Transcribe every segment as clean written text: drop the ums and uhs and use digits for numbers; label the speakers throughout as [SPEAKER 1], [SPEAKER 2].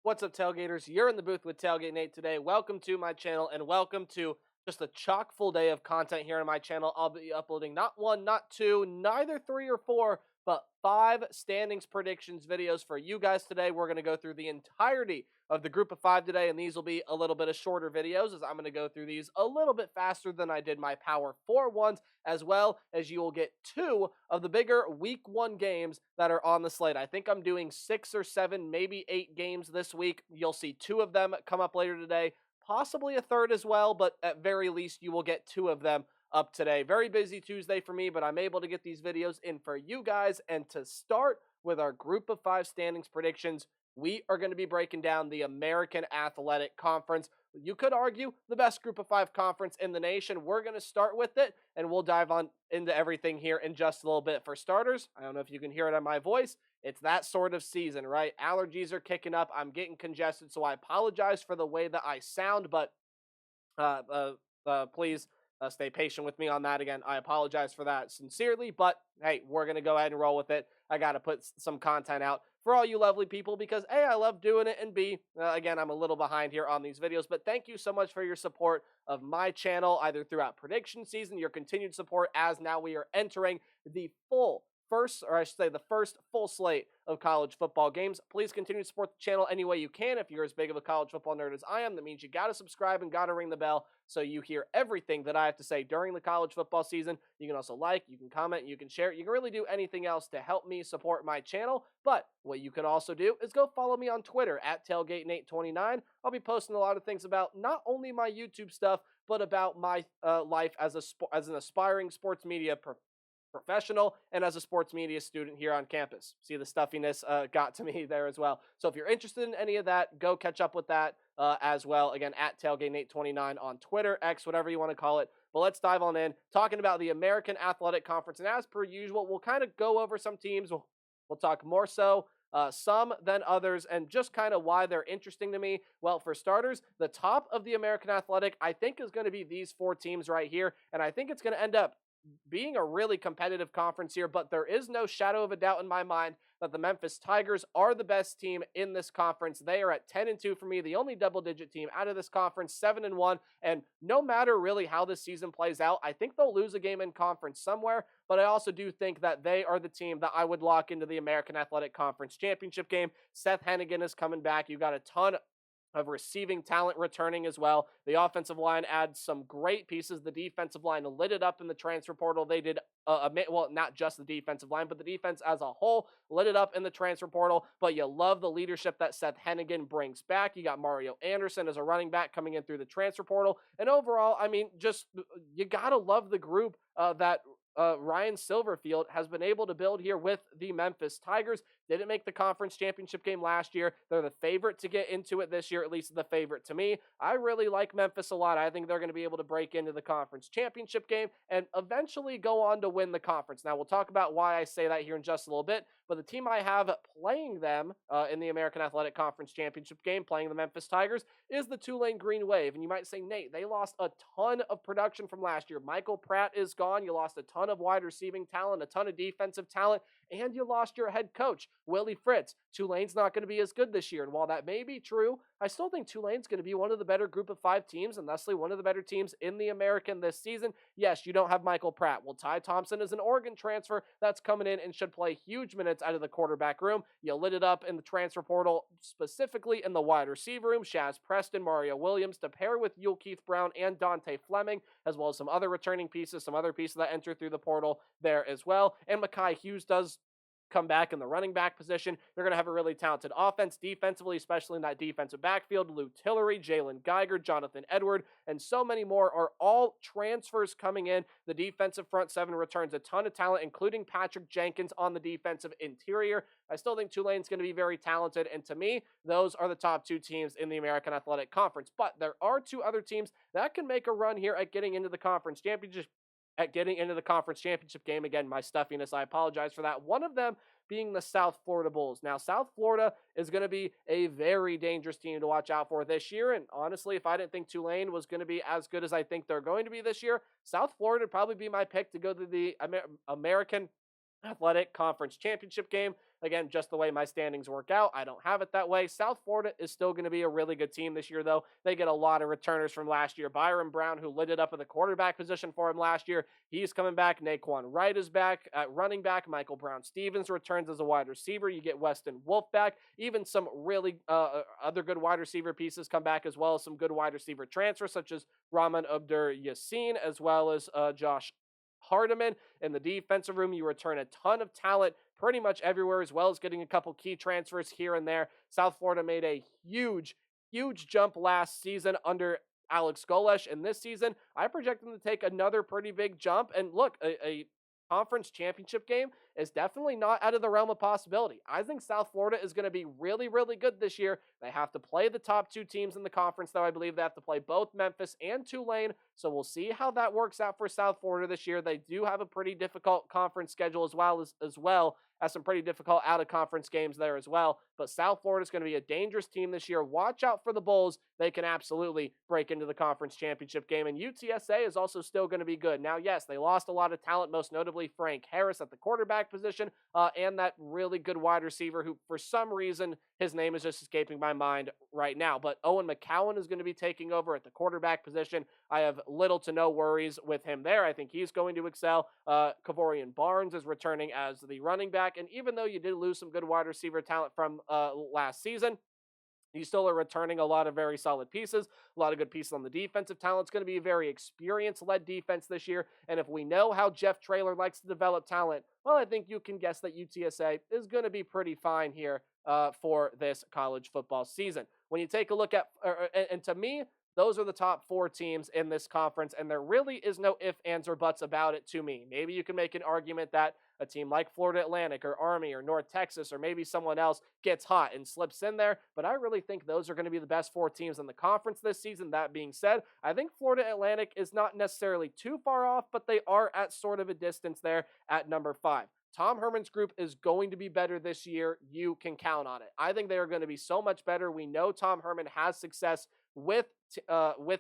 [SPEAKER 1] What's up, Tailgaters? You're in the booth with Tailgate Nate today. Welcome to my channel and welcome to just a chock full day of content here on my channel. I'll be uploading not one, not two, neither three or four, but 5 standings predictions videos for you guys today. We're going to go through the entirety of the group of 5 today, and these will be a little bit of shorter videos as I'm going to go through these a little bit faster than I did my Power 4 ones, as well as you will get 2 of the bigger Week 1 games that are on the slate. I think I'm doing 6 or 7, maybe 8 games this week. You'll see 2 of them come up later today, possibly a third as well, but at very least you will get 2 of them up today. Very busy Tuesday for me, but I'm able to get these videos in for you guys. And to start with our group of 5 standings predictions, we are going to be breaking down the American Athletic Conference. You could argue the best group of 5 conference in the nation. We're going to start with it, and we'll dive on into everything here in just a little bit. For starters, I don't know if you can hear it on my voice. It's that sort of season, right? Allergies are kicking up. I'm getting congested, so I apologize for the way that I sound, but please stay patient with me on that. Again, I apologize for that sincerely, but hey, we're going to go ahead and roll with it. I got to put some content out for all you lovely people because A, I love doing it, and B, again, I'm a little behind here on these videos, but thank you so much for your support of my channel, either throughout prediction season, your continued support as now we are entering the first full slate of college football games. Please continue to support the channel any way you can. If you're as big of a college football nerd as I am, that means you got to subscribe and got to ring the bell so you hear everything that I have to say during the college football season. You can also like, you can comment, you can share. You can really do anything else to help me support my channel. But what you can also do is go follow me on Twitter at TailgateNate29. I'll be posting a lot of things about not only my YouTube stuff, but about my life as an aspiring sports media professional and as a sports media student here on campus. See, the stuffiness got to me there as well. So if you're interested in any of that, go catch up with that as well. Again, at TailgateNate29 on Twitter, X, whatever you want to call it. But let's dive on in, talking about the American Athletic Conference. And as per usual, we'll kind of go over some teams. We'll talk more so some than others, and just kind of why they're interesting to me. Well, for starters, the top of the American Athletic, I think, is going to be these 4 teams right here, and I think it's going to end up being a really competitive conference here, but there is no shadow of a doubt in my mind that the Memphis Tigers are the best team in this conference. They are at 10-2 for me, the only double-digit team out of this conference, 7-1, and no matter really how this season plays out, I think they'll lose a game in conference somewhere, but I also do think that they are the team that I would lock into the American Athletic Conference Championship game. Seth Hennigan is coming back. You got a ton of receiving talent returning as well. The offensive line adds some great pieces. The defensive line lit it up in the transfer portal. They did, well, not just the defensive line, but the defense as a whole lit it up in the transfer portal. But you love the leadership that Seth Hennigan brings back. You got Mario Anderson as a running back coming in through the transfer portal. And overall, I mean, just you got to love the group that Ryan Silverfield has been able to build here with the Memphis Tigers. Didn't make the conference championship game last year. They're the favorite to get into it this year, at least the favorite to me. I really like Memphis a lot. I think they're going to be able to break into the conference championship game and eventually go on to win the conference. Now, we'll talk about why I say that here in just a little bit, but the team I have playing them in the American Athletic Conference championship game, playing the Memphis Tigers, is the Tulane Green Wave. And you might say, Nate, they lost a ton of production from last year. Michael Pratt is gone. You lost a ton of wide receiving talent, a ton of defensive talent, and you lost your head coach, Willie Fritz. Tulane's not going to be as good this year. And while that may be true, I still think Tulane's going to be one of the better group of 5 teams, and thusly one of the better teams in the American this season. Yes, you don't have Michael Pratt. Well, Ty Thompson is an Oregon transfer that's coming in and should play huge minutes out of the quarterback room. You lit it up in the transfer portal, specifically in the wide receiver room. Shaz Preston, Mario Williams to pair with Yule Keith Brown and Dante Fleming, as well as some other returning pieces, some other pieces that enter through the portal there as well. And Mekhi Hughes does come back in the running back position. They're going to have a really talented offense defensively, especially in that defensive backfield. Lou Tillery, Jalen Geiger, Jonathan Edward, and so many more are all transfers coming in. The defensive front 7 returns a ton of talent, including Patrick Jenkins on the defensive interior. I still think Tulane's going to be very talented, and to me, those are the top 2 teams in the American Athletic Conference. But there are 2 other teams that can make a run here at getting into the conference championship game. Again, my stuffiness, I apologize for that. One of them being the South Florida Bulls. Now, South Florida is going to be a very dangerous team to watch out for this year. And honestly, if I didn't think Tulane was going to be as good as I think they're going to be this year, South Florida would probably be my pick to go to the American Athletic Conference Championship game. Again, just the way my standings work out, I don't have it that way. South Florida is still going to be a really good team this year, though. They get a lot of returners from last year. Byron Brown, who lit it up in the quarterback position for him last year, he's coming back. Naquan Wright is back at running back. Michael Brown Stevens returns as a wide receiver. You get Weston Wolf back. Even some really other good wide receiver pieces come back, as well as some good wide receiver transfers, such as Rahman Abdur Yassin, as well as Josh Hardiman. In the defensive room, you return a ton of talent pretty much everywhere, as well as getting a couple key transfers here and there. South Florida made a huge jump last season under Alex Golesh, and this season, I project them to take another pretty big jump. And look, a conference championship game is definitely not out of the realm of possibility. I think South Florida is going to be really good this year. They have to play the top two teams in the conference, though. I believe they have to play both Memphis and Tulane, so we'll see how that works out for South Florida this year. They do have a pretty difficult conference schedule as some pretty difficult out-of-conference games there as well. But South Florida is going to be a dangerous team this year. Watch out for the Bulls. They can absolutely break into the conference championship game. And UTSA is also still going to be good. Now, yes, they lost a lot of talent, most notably Frank Harris at the quarterback position, and that really good wide receiver who, for some reason, his name is just escaping my mind right now. But Owen McCowan is going to be taking over at the quarterback position. I have little to no worries with him there. I think he's going to excel. Kavorian Barnes is returning as the running back. And even though you did lose some good wide receiver talent from last season, you still are returning a lot of very solid pieces, a lot of good pieces on the defensive talent. It's going to be a very experience-led defense this year. And if we know how Jeff Traylor likes to develop talent, well, I think you can guess that UTSA is going to be pretty fine here for this college football season. When you take a look at, and to me, those are the top four teams in this conference, and there really is no ifs, ands, or buts about it to me. Maybe you can make an argument that a team like Florida Atlantic or Army or North Texas or maybe someone else gets hot and slips in there, but I really think those are going to be the best four teams in the conference this season. That being said, I think Florida Atlantic is not necessarily too far off, but they are at sort of a distance there at number 5. Tom Herman's group is going to be better this year. You can count on it. I think they are going to be so much better. We know Tom Herman has success with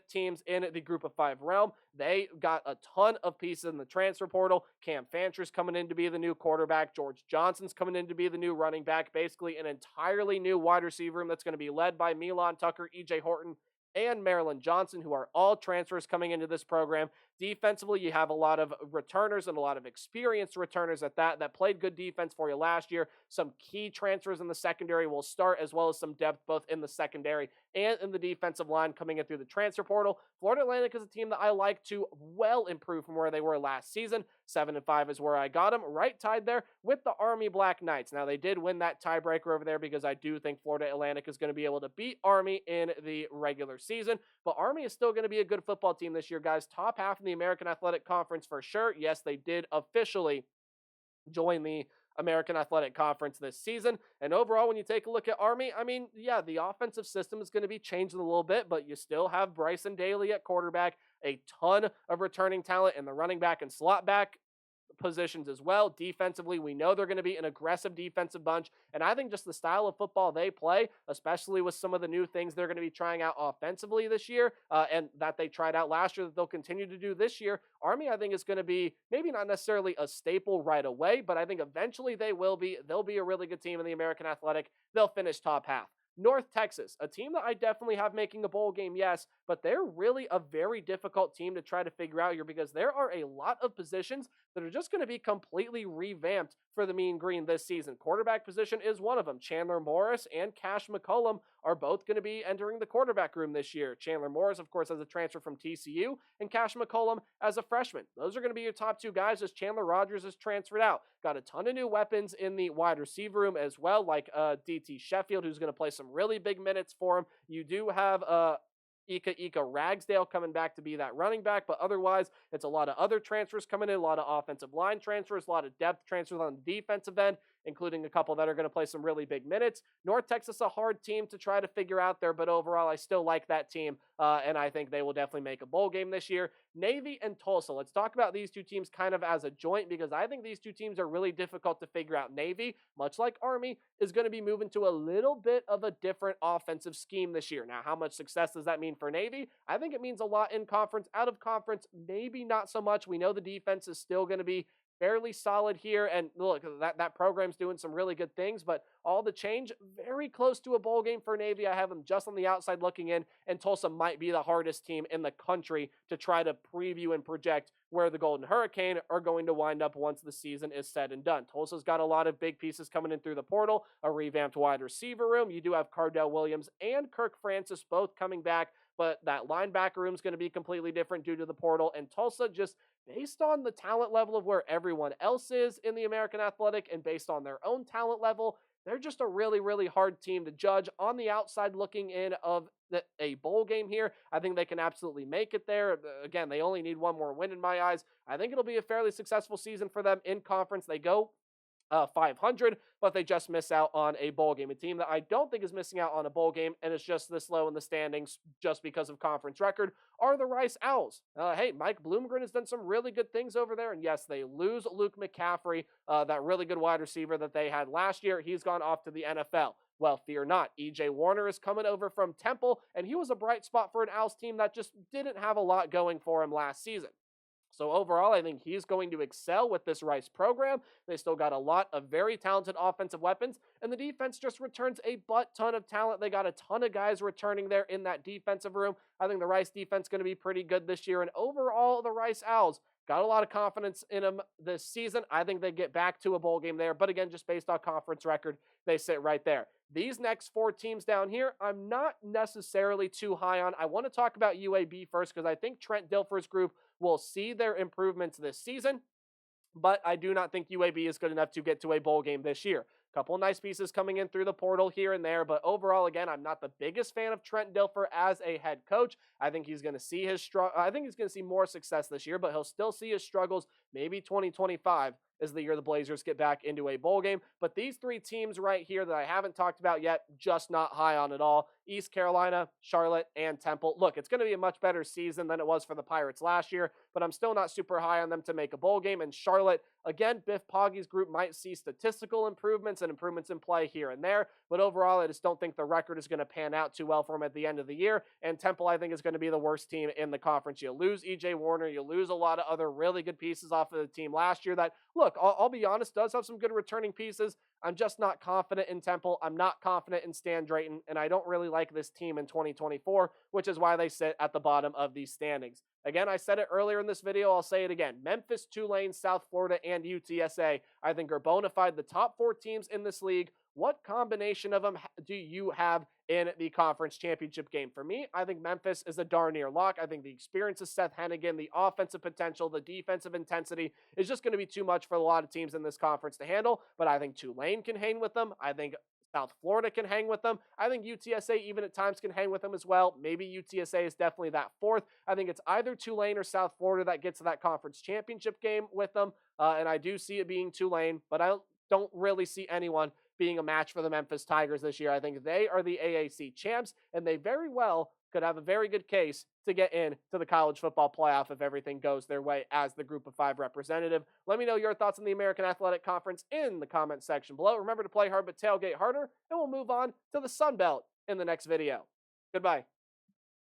[SPEAKER 1] teams in the group of 5 realm. They got a ton of pieces in the transfer portal. Cam Fancher's coming in to be the new quarterback. George Johnson's coming in to be the new running back. Basically an entirely new wide receiver room that's going to be led by Milan Tucker, EJ Horton, and Marilyn Johnson, who are all transfers coming into this program. Defensively, you have a lot of returners and a lot of experienced returners at that played good defense for you last year. Some key transfers in the secondary will start, as well as some depth both in the secondary and in the defensive line coming in through the transfer portal. Florida Atlantic is a team that I like to well improve from where they were last season. 7-5 is where I got them, right tied there with the Army Black Knights. Now, they did win that tiebreaker over there because I do think Florida Atlantic is going to be able to beat Army in the regular season, but Army is still going to be a good football team this year, guys. Top half in the American Athletic Conference for sure. Yes, they did officially join the American Athletic Conference this season. And overall, when you take a look at Army, I mean, yeah, the offensive system is going to be changing a little bit, but you still have Bryson Daly at quarterback, a ton of returning talent in the running back and slot back positions as well. Defensively, we know they're going to be an aggressive defensive bunch, and I think just the style of football they play, especially with some of the new things they're going to be trying out offensively this year, and that they tried out last year that they'll continue to do this year, Army, I think, is going to be maybe not necessarily a staple right away, but I think eventually they'll be a really good team in the American Athletic. They'll finish top half. North Texas, a team that I definitely have making a bowl game, yes, but they're really a very difficult team to try to figure out here because there are a lot of positions that are just going to be completely revamped for the Mean Green this season. Quarterback position is one of them. Chandler Morris and Cash McCollum are both going to be entering the quarterback room this year. Chandler Morris, of course, as a transfer from TCU, and Cash McCollum as a freshman. Those are going to be your top two guys as Chandler Rogers is transferred out. Got a ton of new weapons in the wide receiver room as well, like DT Sheffield, who's going to play some really big minutes for him. You do have Ika Ragsdale coming back to be that running back, but otherwise it's a lot of other transfers coming in, a lot of offensive line transfers, a lot of depth transfers on the defensive end, including a couple that are going to play some really big minutes. North Texas, a hard team to try to figure out there, but overall I still like that team, and I think they will definitely make a bowl game this year. Navy and Tulsa, let's talk about these two teams kind of as a joint because I think these two teams are really difficult to figure out. Navy, much like Army, is going to be moving to a little bit of a different offensive scheme this year. Now, how much success does that mean for Navy? I think it means a lot in conference. Out of conference, maybe not so much. We know the defense is still going to be fairly solid here. And look, that program's doing some really good things, but all the change, very close to a bowl game for Navy. I have them just on the outside looking in, and Tulsa might be the hardest team in the country to try to preview and project where the Golden Hurricane are going to wind up once the season is said and done. Tulsa's got a lot of big pieces coming in through the portal, a revamped wide receiver room. You do have Cardell Williams and Kirk Francis both coming back, but that linebacker room is going to be completely different due to the portal. And Tulsa, just based on the talent level of where everyone else is in the American Athletic and based on their own talent level, they're just a really, really hard team to judge on the outside looking in of a bowl game here. I think they can absolutely make it there. Again, they only need one more win in my eyes. I think it'll be a fairly successful season for them in conference. They go 500, but they just miss out on a bowl game. A team that I don't think is missing out on a bowl game and is just this low in the standings just because of conference record are the Rice Owls. Hey, Mike Bloomgren has done some really good things over there, and yes, they lose Luke McCaffrey, that really good wide receiver that they had last year. He's gone off to the NFL. Well, fear not. E.J. Warner is coming over from Temple, and he was a bright spot for an Owls team that just didn't have a lot going for him last season. So overall, I think he's going to excel with this Rice program. They still got a lot of very talented offensive weapons, and the defense just returns a butt ton of talent. They got a ton of guys returning there in that defensive room. I think the Rice defense is going to be pretty good this year, and overall, the Rice Owls got a lot of confidence in them this season. I think they get back to a bowl game there, but again, just based on conference record, they sit right there. These next four teams down here, I'm not necessarily too high on. I want to talk about UAB first because I think Trent Dilfer's group will see their improvements this season, but I do not think UAB is good enough to get to a bowl game this year. Couple nice pieces coming in through the portal here and there, but overall, again, I'm not the biggest fan of Trent Dilfer as a head coach. I think he's going to see I think he's going to see more success this year, but he'll still see his struggles. Maybe 2025 is the year the Blazers get back into a bowl game. But these three teams right here that I haven't talked about yet, just not high on at all. East Carolina, Charlotte, and Temple. Look, it's going to be a much better season than it was for the Pirates last year, but I'm still not super high on them to make a bowl game. And Charlotte, again, Biff Poggy's group might see statistical improvements and improvements in play here and there, but overall, I just don't think the record is going to pan out too well for them at the end of the year. And Temple, I think, is going to be the worst team in the conference. You lose E.J. Warner, you lose a lot of other really good pieces off of the team last year that, look, I'll be honest, does have some good returning pieces. I'm just not confident in Temple. I'm not confident in Stan Drayton, and I don't really like this team in 2024, which is why they sit at the bottom of these standings. Again, I said it earlier in this video. I'll say it again. Memphis, Tulane, South Florida, and UTSA, I think, are bona fide the top four teams in this league. What combination of them do you have in the conference championship game? For me, I think Memphis is a darn near lock. I think the experience of Seth Hennigan, the offensive potential, the defensive intensity is just going to be too much for a lot of teams in this conference to handle. But I think Tulane can hang with them. I think South Florida can hang with them. I think UTSA even at times can hang with them as well. Maybe UTSA is definitely that fourth. I think it's either Tulane or South Florida that gets to that conference championship game with them. And I do see it being Tulane, but I don't really see anyone being a match for the Memphis Tigers this year. I think they are the AAC champs, and they very well could have a very good case to get in to the college football playoff if everything goes their way as the Group of 5 representative. Let me know your thoughts on the American Athletic Conference in the comments section below. Remember to play hard but tailgate harder, and we'll move on to the Sun Belt in the next video. Goodbye.